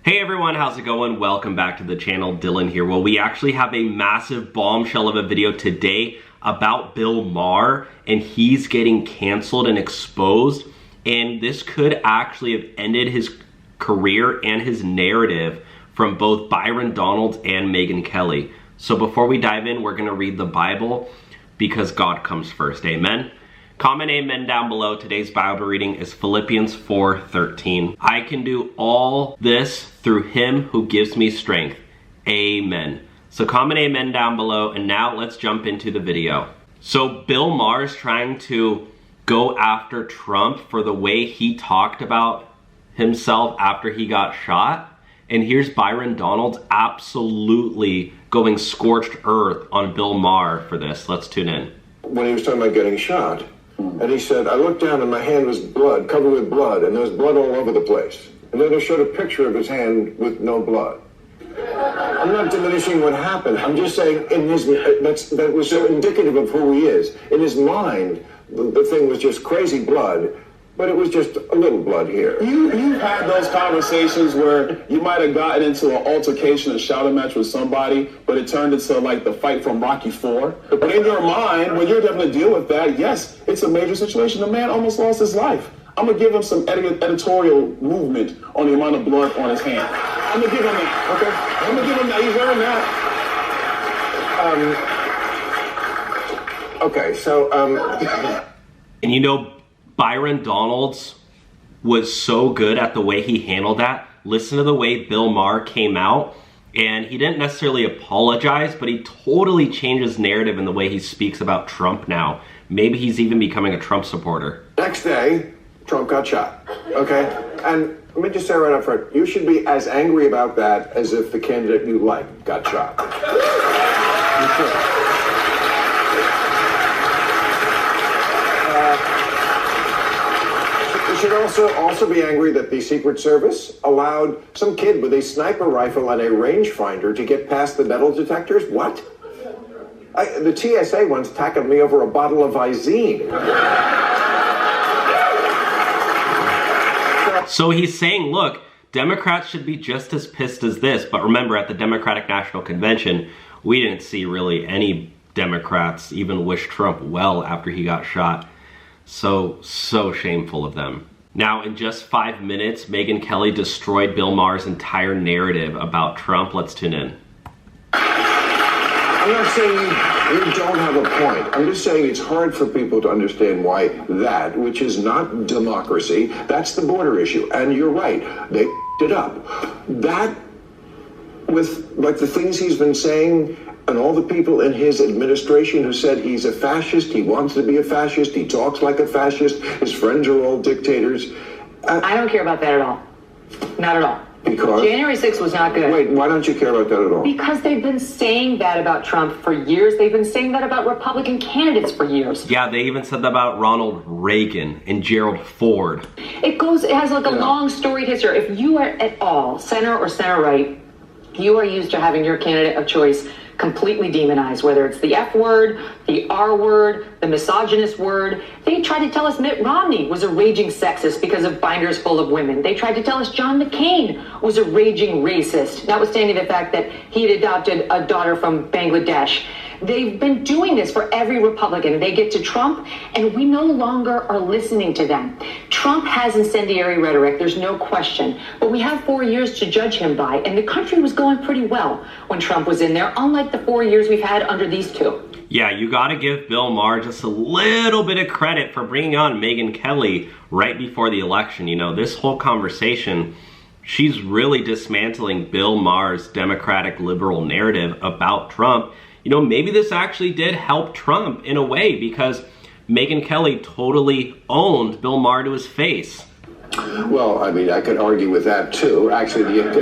Hey everyone, how's it going? Welcome back to the channel. Dylan here. Well, we actually have a massive bombshell of a video today about Bill Maher, and he's getting canceled and exposed, and this could actually have ended his career and his narrative from both Byron Donalds and Megyn Kelly. So before we dive in, we're going to read the Bible because God comes first. Amen. Comment amen down below. Today's Bible reading is Philippians 4:13. I can do all this through him who gives me strength. Amen. So comment amen down below, and now let's jump into the video. So Bill Maher is trying to go after Trump for the way he talked about himself after he got shot. And here's Byron Donalds absolutely going scorched earth on Bill Maher for this. Let's tune in. When he was talking about getting shot, and he said, I looked down and my hand was blood, covered with blood, and there was blood all over the place. And then they showed a picture of his hand with no blood. I'm not diminishing what happened. I'm just saying in his, that was so indicative of who he is. In his mind, the thing was just crazy blood, but it was just a little blood here. You've had those conversations where you might have gotten into an altercation, a shouting match with somebody, but it turned into like the fight from Rocky IV. But in your mind, when you're having to deal with that, yes, it's a major situation. The man almost lost his life. I'm going to give him some editorial movement on the amount of blood on his hand. I'm going to give him that. Okay? I'm going to give him that. He's earned that. Okay, so, And you know, Byron Donalds was so good at the way he handled that. Listen to the way Bill Maher came out, and he didn't necessarily apologize, but he totally changed his narrative in the way he speaks about Trump now. Maybe he's even becoming a Trump supporter. next day, Trump got shot, okay? And let me just say right up front, you should be as angry about that as if the candidate you like got shot. You should. You should also be angry that the Secret Service allowed some kid with a sniper rifle and a rangefinder to get past the metal detectors. What? The TSA once tackled me over a bottle of Visine. So he's saying, look, Democrats should be just as pissed as this. But remember, at the Democratic National Convention, we didn't see really any Democrats even wish Trump well after he got shot. So shameful of them. Now, in just 5 minutes, Megyn Kelly destroyed Bill Maher's entire narrative about Trump. Let's tune in. I'm not saying you don't have a point. I'm just saying it's hard for people to understand why that, which is not democracy, that's the border issue. And you're right, they it up. That, with like the things he's been saying, and all the people in his administration who said he's a fascist, he wants to be a fascist, he talks like a fascist, his friends are all dictators. I don't care about that at all. Not at all. Because? January 6th was not good. Wait, why don't you care about that at all? Because they've been saying that about Trump for years. They've been saying that about Republican candidates for years. Yeah, they even said that about Ronald Reagan and Gerald Ford. It has like a long storied history. If you are at all center or center right, you are used to having your candidate of choice completely demonized, whether it's the F word, the R word, the misogynist word. They tried to tell us Mitt Romney was a raging sexist because of binders full of women. They tried to tell us John McCain was a raging racist, notwithstanding the fact that he had adopted a daughter from Bangladesh. They've been doing this for every Republican. They get to Trump, and we no longer are listening to them. Trump has incendiary rhetoric, there's no question, but we have 4 years to judge him by, and the country was going pretty well when Trump was in there, unlike the 4 years we've had under these two. Yeah, you gotta give Bill Maher just a little bit of credit for bringing on Megyn Kelly right before the election. You know, this whole conversation, she's really dismantling Bill Maher's Democratic liberal narrative about Trump. You know, maybe this actually did help Trump in a way because Megyn Kelly totally owned Bill Maher to his face. Well, I mean, I could argue with that too. Actually, if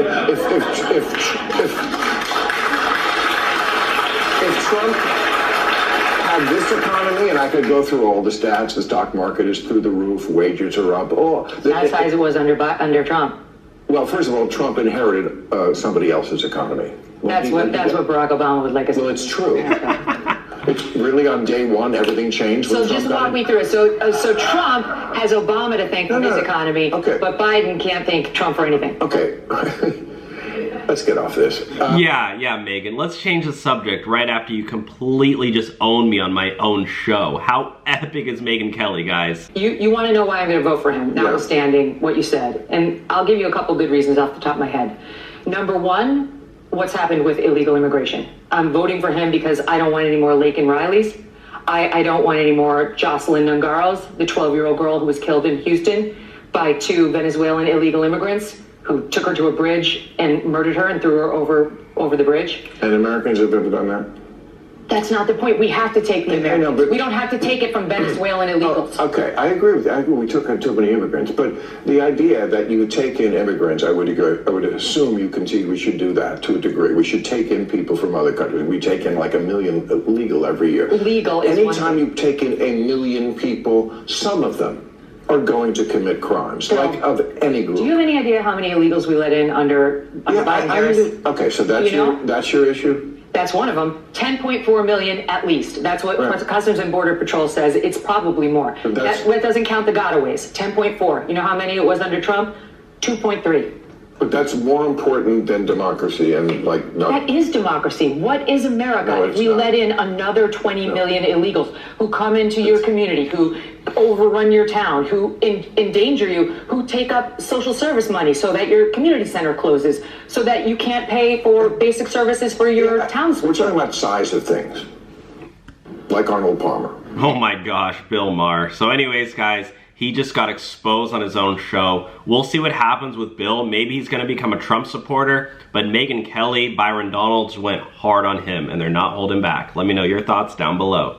Trump had this economy, and I could go through all the stats, the stock market is through the roof, wages are up. Not as high as it was under Trump. Well, first of all, Trump inherited somebody else's economy. That's what Barack Obama would like us to. Well, it's true. It's really on day one, everything changed. So just walk me through it. So Trump has Obama to thank for his economy, okay, but Biden can't thank Trump for anything. Okay. Let's get off this. Yeah, Megyn. Let's change the subject right after you completely just own me on my own show. How epic is Megyn Kelly, guys? You want to know why I'm going to vote for him, notwithstanding what you said. And I'll give you a couple good reasons off the top of my head. Number one, what's happened with illegal immigration. I'm voting for him because I don't want any more Laken Rileys. I don't want any more Jocelyn Nungaros, the 12-year-old girl who was killed in Houston by 2 Venezuelan illegal immigrants who took her to a bridge and murdered her and threw her over the bridge. And Americans have ever done that? That's not the point. We have to take the Americans. We don't have to take it from Venezuelan illegals. Okay, I agree with that. I agree we took in too many immigrants, but the idea that you would take in immigrants, I would assume you concede we should do that to a degree. We should take in people from other countries. We take in like 1 million illegal every year. Illegal is anytime you take in 1 million people, some of them are going to commit crimes, like of any group. Do you have any idea how many illegals we let in under Biden? Okay, so that's your issue? That's one of them. 10.4 million at least. That's what Customs and Border Patrol says. It's probably more. That doesn't count the gotaways. 10.4. You know how many it was under Trump? 2.3. But that's more important than democracy and That is democracy. What is America? No, if we let in another 20 million illegals who come into your community, who overrun your town, who endanger you, who take up social service money so that your community center closes, so that you can't pay for basic services for your town's. We're talking about size of things, like Arnold Palmer. Oh my gosh, Bill Maher. So anyways, guys, he just got exposed on his own show. We'll see what happens with Bill. Maybe he's going to become a Trump supporter, but Megyn Kelly, Byron Donalds went hard on him, and they're not holding back. Let me know your thoughts down below.